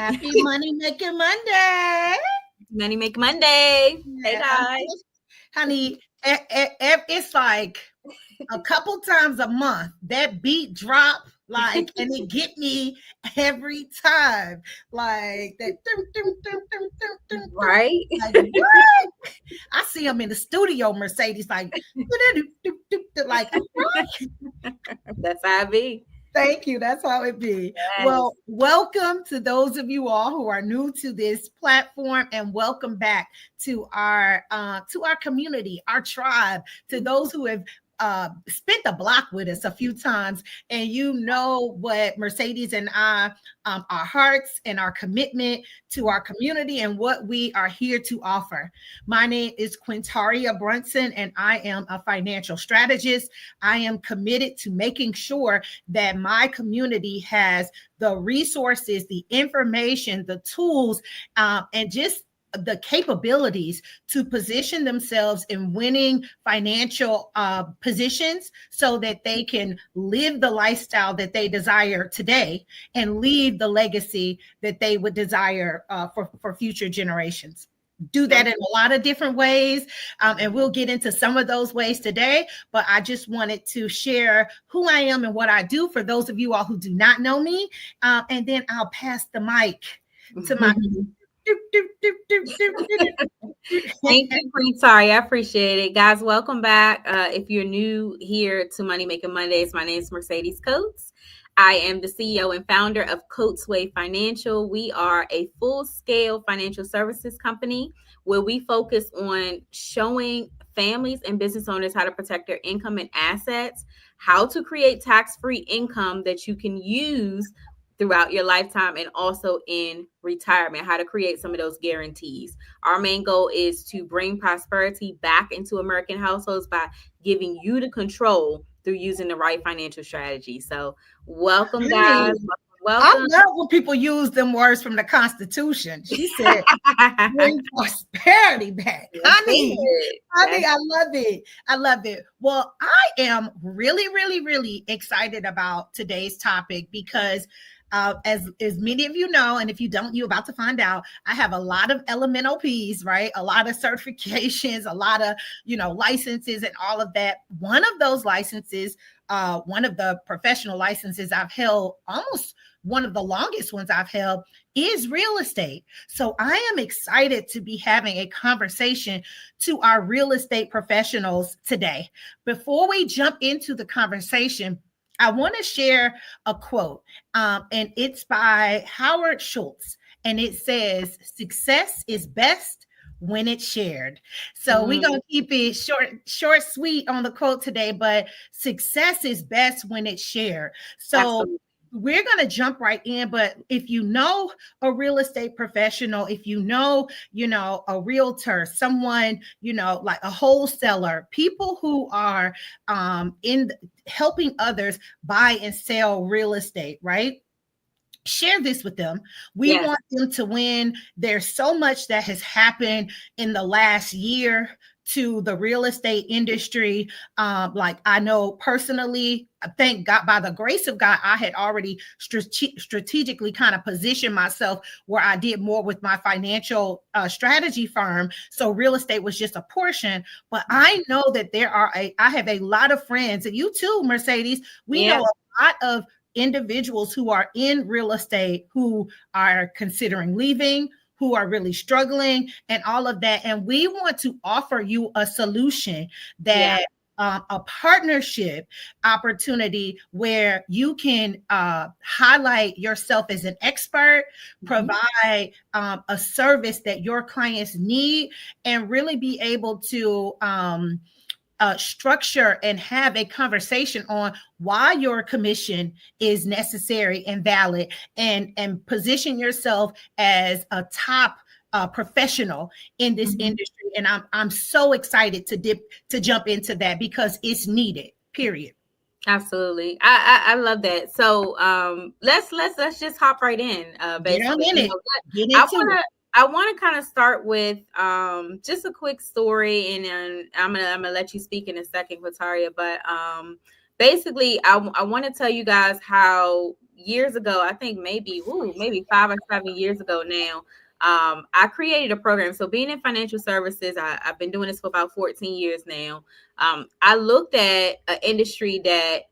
Happy Money Making Monday. Money Make Monday. Hey, Yeah, guys. honey, it's like a couple times a month that beat drop like and it get me every time like that Right? like what I see them in the studio Mercedes like That's how it be. thank you. That's how it be. Yes. Well, welcome to those of you all who are new to this platform, and welcome back to our community, our tribe, to those who have spent the block with us a few times, and you know what Mercedes and I, our hearts and our commitment to our community and what we are here to offer. My name is Quintaria Brunson, and I am a financial strategist. I am committed to making sure that my community has the resources, the information, the tools, and just the capabilities to position themselves in winning financial positions so that they can live the lifestyle that they desire today and leave the legacy that they would desire for future generations. Do that in a lot of different ways. And we'll get into some of those ways today. But I just wanted to share who I am and what I do for those of you all who do not know me. And then I'll pass the mic to my. Thank you, Queen Tari. I appreciate it. Guys, welcome back. If you're new here to Money Making Mondays, my name is Mercedes Coates. I am the CEO and founder of Coates Way Financial. We are a full-scale financial services company where we focus on showing families and business owners how to protect their income and assets, how to create tax-free income that you can use throughout your lifetime and also in retirement, how to create some of those guarantees. Our main goal is to bring prosperity back into American households by giving you the control through using the right financial strategy. So welcome, guys. Welcome. I love when people use them words from the Constitution. She said, bring prosperity back. Honey, I love it. I love it. Well, I am really, really, really excited about today's topic because as many of you know, and if you don't, you're about to find out, I have a lot of LMNOPs, right? A lot of certifications, a lot of, licenses and all of that. One of those licenses, one of the professional licenses I've held, almost one of the longest ones I've held, is real estate. So I am excited to be having a conversation to our real estate professionals today. Before we jump into the conversation, I want to share a quote, and it's by Howard Schultz, and it says, "Success is best when it's shared." So we're going to keep it short, sweet on the quote today, but success is best when it's shared. So absolutely. We're going to jump right in, but if you know a real estate professional, if you know, a realtor, someone, like a wholesaler, people who are in helping others buy and sell real estate, right? Share this with them. We want them to win. There's so much that has happened in the last year to the real estate industry. Like I know personally, thank God, by the grace of God, I had already strategically kind of positioned myself where I did more with my financial strategy firm. So real estate was just a portion, but I know that I have a lot of friends, and you too, Mercedes, we know a lot of individuals who are in real estate who are considering leaving, who are really struggling and all of that. And we want to offer you a solution that a partnership opportunity where you can highlight yourself as an expert, provide a service that your clients need, and really be able to structure and have a conversation on why your commission is necessary and valid, and position yourself as a top professional in this industry. And I'm so excited to jump into that because it's needed, period. Absolutely. I love that. So let's just hop right in. Basically, Get into it. I want to kind of start with just a quick story, and then I'm gonna let you speak in a second, Quintaria. But basically, I want to tell you guys how years ago, I think maybe 5 or 7 years ago now, I created a program. So being in financial services, I've been doing this for about 14 years now. I looked at an industry that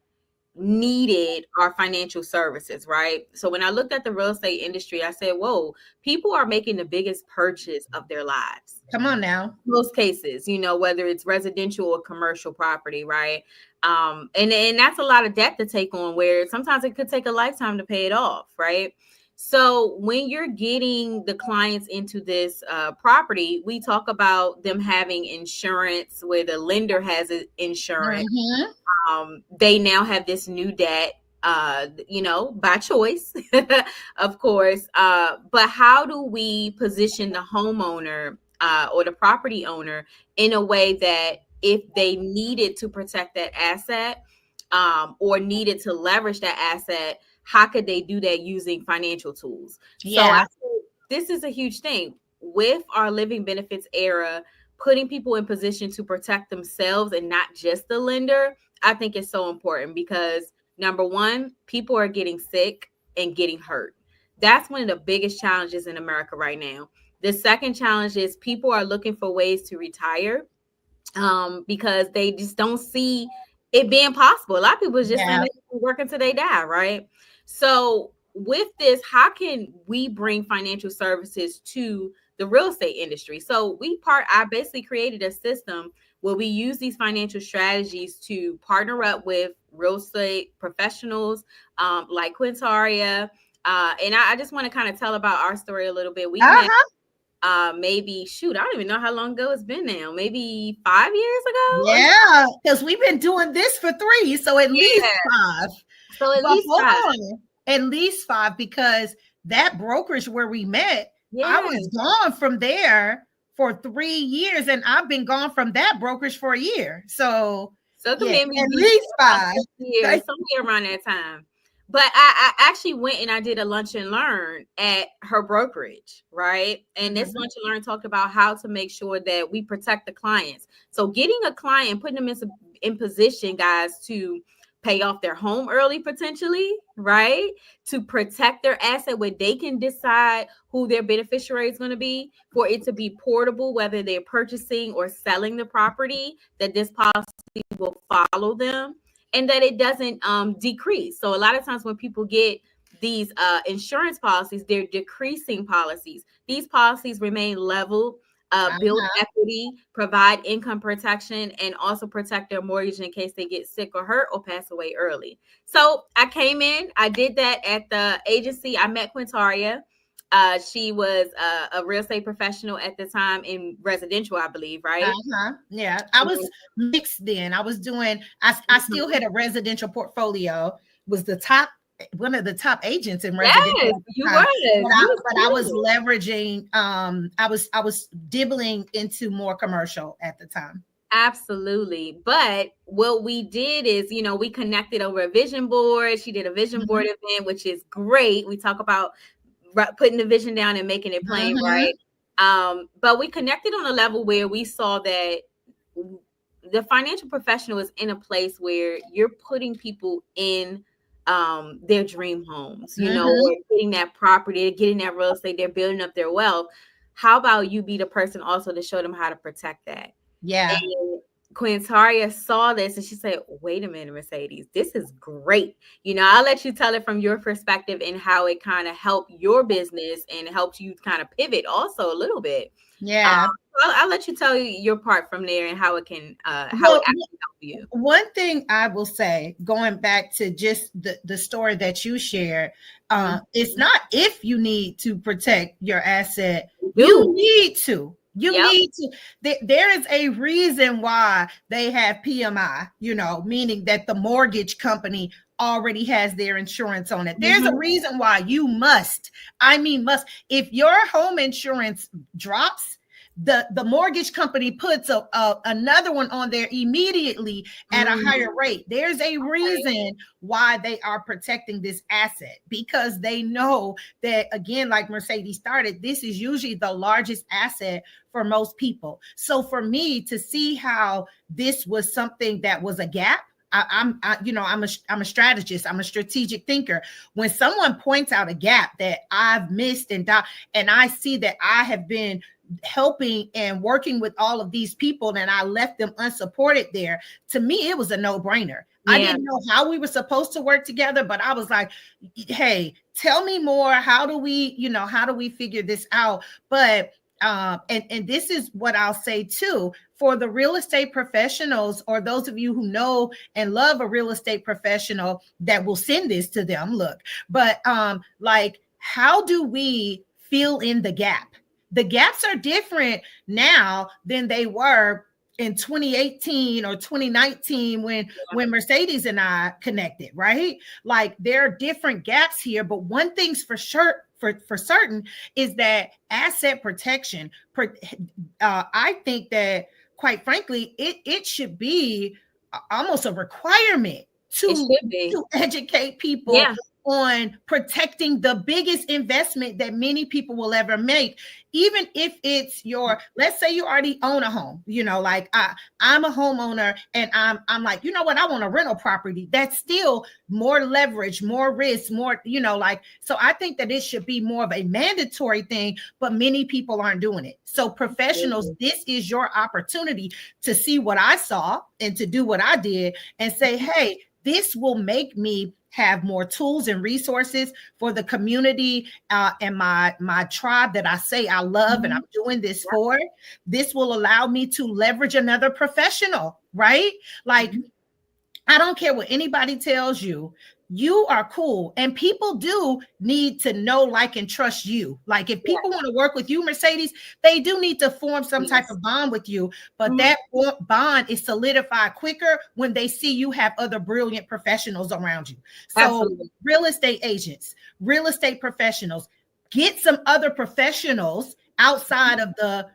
needed our financial services, right? So when I looked at the real estate industry, I said, whoa, people are making the biggest purchase of their lives. Come on now. Most cases, whether it's residential or commercial property, right? And that's a lot of debt to take on, where sometimes it could take a lifetime to pay it off, right? So when you're getting the clients into this property, we talk about them having insurance where the lender has insurance. They now have this new debt, by choice, of course. But how do we position the homeowner or the property owner in a way that if they needed to protect that asset or needed to leverage that asset, how could they do that using financial tools? Yeah. So I think this is a huge thing with our living benefits era, putting people in position to protect themselves and not just the lender. I think it's so important because number one, people are getting sick and getting hurt. That's one of the biggest challenges in America right now. The second challenge is people are looking for ways to retire because they just don't see it being possible. A lot of people are just saying they work until they die, right? So with this, how can we bring financial services to the real estate industry? So I basically created a system where we use these financial strategies to partner up with real estate professionals like Quintaria. And I just want to kind of tell about our story a little bit. We met maybe, I don't even know how long ago it's been now. Maybe 5 years ago? Yeah, because we've been doing this for 3, so at least 5. So at least 5. At least 5, because that brokerage where we met, I was gone from there for 3 years, and I've been gone from that brokerage for a year. So at least 5 years, somewhere around that time. But I actually went and I did a lunch and learn at her brokerage, right? And this lunch and learn talked about how to make sure that we protect the clients. So getting a client, putting them in position, guys, to pay off their home early potentially, right? To protect their asset where they can decide who their beneficiary is going to be, for it to be portable, whether they're purchasing or selling the property, that this policy will follow them and that it doesn't decrease. So a lot of times when people get these insurance policies, they're decreasing policies. These policies remain level, build equity, provide income protection, and also protect their mortgage in case they get sick or hurt or pass away early. So I came in, I did that at the agency. I met Quintaria. She was a real estate professional at the time in residential, I believe, right? Yeah, I was mixed then. I was doing, I still had a residential portfolio, was one of the top agents in residential. Yes, you were. But I was leveraging, I was dibbling into more commercial at the time. Absolutely. But what we did is, we connected over a vision board. She did a vision board event, which is great. We talk about putting the vision down and making it plain, right? But we connected on a level where we saw that the financial professional is in a place where you're putting people in their dream homes, or getting that property, getting that real estate, they're building up their wealth. How about you be the person also to show them how to protect that? Yeah. And Quintaria saw this and she said, wait a minute, Mercedes, this is great. I'll let you tell it from your perspective and how it kind of helped your business and helped you kind of pivot also a little bit. Yeah. I'll let you tell your part from there and how it can it actually help you. One thing I will say, going back to just the story that you shared, it's not if you need to protect your asset, you need to. You need to. There is a reason why they have PMI, meaning that the mortgage company already has their insurance on it. There's a reason why you must. If your home insurance drops, the mortgage company puts another one on there immediately at a higher rate. There's a reason why they are protecting this asset, because they know that, again, like Mercedes started, this is usually the largest asset for most people. So for me to see how this was something that was a gap, I'm a strategist. I'm a strategic thinker. When someone points out a gap that I've missed and I see that I have been helping and working with all of these people and I left them unsupported there, to me, it was a no-brainer. Yeah. I didn't know how we were supposed to work together, but I was like, hey, tell me more. How do we figure this out? But and this is what I'll say too, for the real estate professionals or those of you who know and love a real estate professional that will send this to them, look, but like, how do we fill in the gap? The gaps are different now than they were in 2018 or 2019 when Mercedes and I connected, right? Like, there are different gaps here, but one thing's for sure, for certain, is that asset protection. I think that, quite frankly, it should be almost a requirement to educate people on protecting the biggest investment that many people will ever make. Even if it's let's say you already own a home, like I'm a homeowner and I'm like, you know what, I want a rental property. That's still more leverage, more risk, more, so I think that it should be more of a mandatory thing, but many people aren't doing it. So professionals, this is your opportunity to see what I saw and to do what I did and say, hey, this will make me have more tools and resources for the community and my tribe that I say I love and I'm doing this for. This will allow me to leverage another professional, right? Like, I don't care what anybody tells you. You are cool. And people do need to know, like, and trust you. Like, if people want to work with you, Mercedes, they do need to form some type of bond with you. But that bond is solidified quicker when they see you have other brilliant professionals around you. So real estate agents, real estate professionals, get some other professionals outside of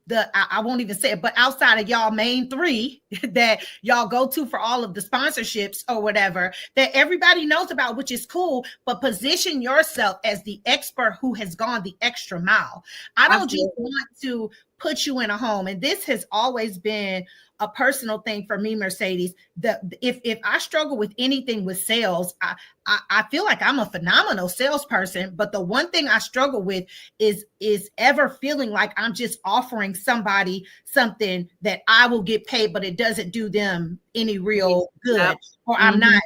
I won't even say it, but outside of y'all main three that y'all go to for all of the sponsorships or whatever that everybody knows about, which is cool, but position yourself as the expert who has gone the extra mile. I don't just want to put you in a home. And this has always been a personal thing for me, Mercedes. If I struggle with anything with sales, I feel like I'm a phenomenal salesperson, but the one thing I struggle with is ever feeling like I'm just offering somebody something that I will get paid, but it doesn't do them any real good, or I'm not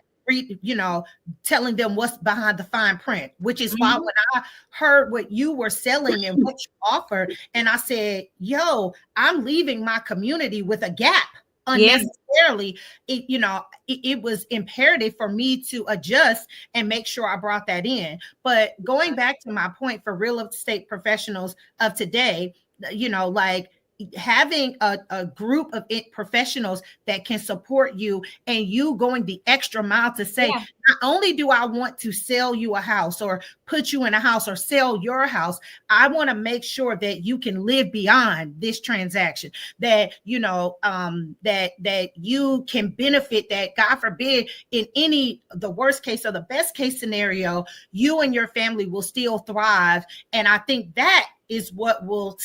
telling them what's behind the fine print, which is why when I heard what you were selling and what you offered, and I said, yo, I'm leaving my community with a gap unnecessarily. It was imperative for me to adjust and make sure I brought that in. But going back to my point for real estate professionals of today, like, having a group of professionals that can support you and you going the extra mile to say, not only do I want to sell you a house or put you in a house or sell your house, I want to make sure that you can live beyond this transaction, that, that you can benefit, that God forbid in the worst case or the best case scenario, you and your family will still thrive. And I think that is what will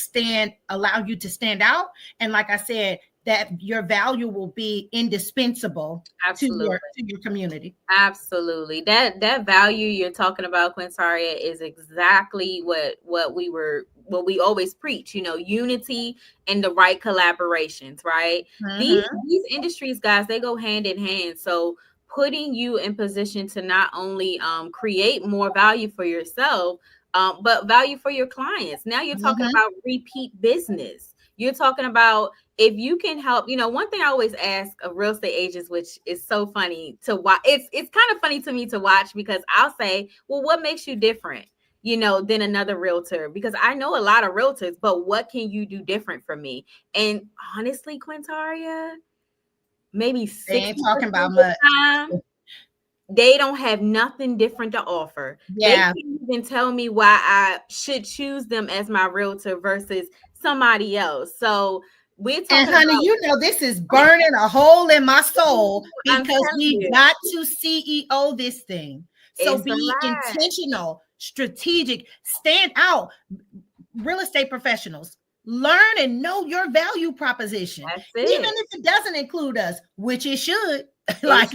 allow you to stand out. And like I said, that your value will be indispensable to your community. Absolutely. That value you're talking about, Quintaria, is exactly what we always preach, unity and the right collaborations, right? These industries, guys, they go hand in hand. So putting you in position to not only create more value for yourself, but value for your clients. Now you're talking about repeat business. You're talking about, if you can help, one thing I always ask of real estate agents, which is so funny to watch. It's kind of funny to me to watch, because I'll say, well, what makes you different, than another realtor? Because I know a lot of realtors, but what can you do different from me? And honestly, Quintaria, maybe 60% they ain't talking about much. They don't have nothing different to offer. Yeah. They can't even tell me why I should choose them as my realtor versus somebody else. So we're talking honey, this is burning a hole in my soul, because we got to CEO this thing. So be intentional, strategic, stand out. Real estate professionals, learn and know your value proposition. That's Even it. if it doesn't include us, which it should. Like,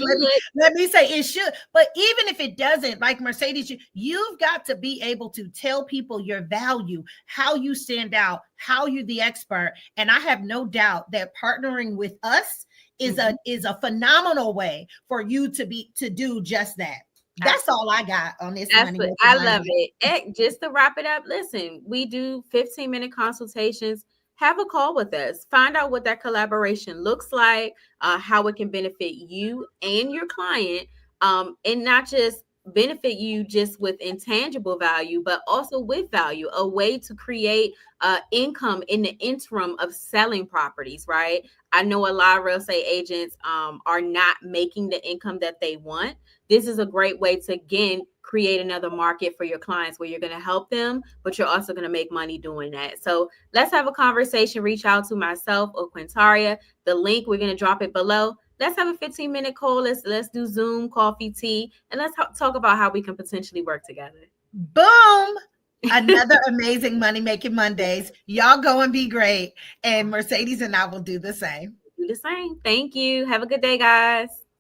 let me say it should. But even if it doesn't, like Mercedes, you've got to be able to tell people your value, how you stand out, how you're the expert. And I have no doubt that partnering with us is a phenomenal way for you to do just that. That's all I got on this. I love it. Just to wrap it up, listen, we do 15-minute consultations. Have a call with us. Find out what that collaboration looks like, how it can benefit you and your client, and not just benefit you just with intangible value, but also with value, a way to create income in the interim of selling properties, right? I know a lot of real estate agents are not making the income that they want. This is a great way to, again, create another market for your clients where you're going to help them, but you're also going to make money doing that. So let's have a conversation. Reach out to myself or Quintaria. The link, we're going to drop it below. Let's have a 15-minute call. Let's do Zoom, coffee, tea, and let's talk about how we can potentially work together. Boom. Another amazing Money Making Mondays. Y'all go and be great. And Mercedes and I will do the same. Do the same. Thank you. Have a good day, guys.